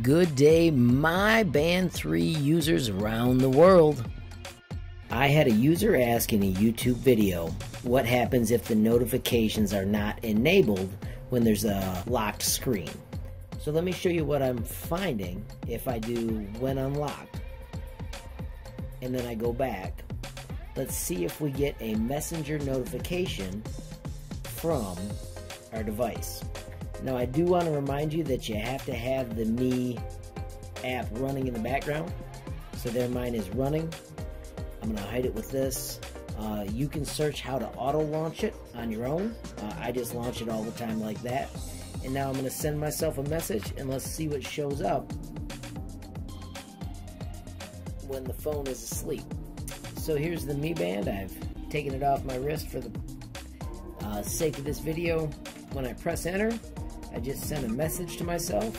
Good day, my Band 3 users around the world. I had a user ask in a YouTube video, what happens if the notifications are not enabled when there's a locked screen? So let me show you what I'm finding if I do when unlocked. And then I go back. Let's see if we get a messenger notification from our device. Now I do want to remind you that you have to have the Me app running in the background. So there mine is running. I'm going to hide it with this. You can search how to auto launch it on your own. I just launch it all the time like that. And now I'm going to send myself a message and let's see what shows up when the phone is asleep. So here's the Mi Band. I've taken it off my wrist for the sake of this video. When I press enter, I just sent a message to myself.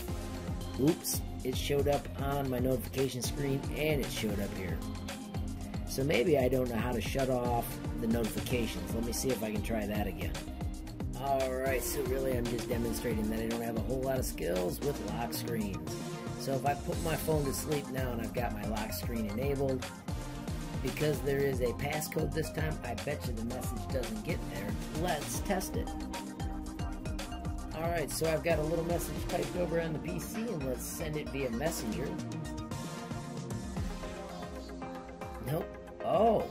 Oops, it showed up on my notification screen and it showed up here. So maybe I don't know how to shut off the notifications. Let me see if I can try that again. Alright, so really I'm just demonstrating that I don't have a whole lot of skills with lock screens. So if I put my phone to sleep now and I've got my lock screen enabled, because there is a passcode this time, I bet you the message doesn't get there. Let's test it. Alright, so I've got a little message typed over on the PC and let's send it via Messenger. Nope. Oh,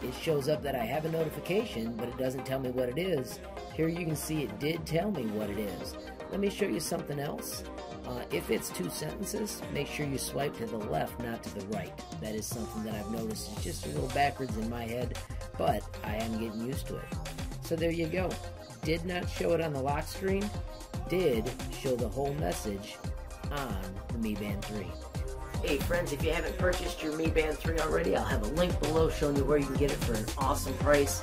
it shows up that I have a notification, but it doesn't tell me what it is. Here you can see it did tell me what it is. Let me show you something else. If it's two sentences, make sure you swipe to the left, not to the right. That is something that I've noticed is just a little backwards in my head, but I am getting used to it. So there you go. Did not show it on the lock screen, did show the whole message on the Mi Band 3. Hey friends, if you haven't purchased your Mi Band 3 already, I'll have a link below showing you where you can get it for an awesome price.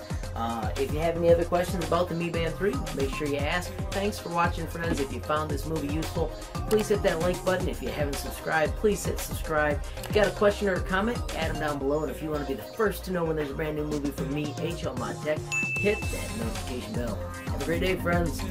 If you have any other questions about the Mi Band 3, make sure you ask. Thanks for watching, friends. If you found this movie useful, please hit that like button. If you haven't subscribed, please hit subscribe. If you got a question or a comment, add them down below. And if you want to be the first to know when there's a brand new movie from me, HLModTech, hit that notification bell. Have a great day, friends.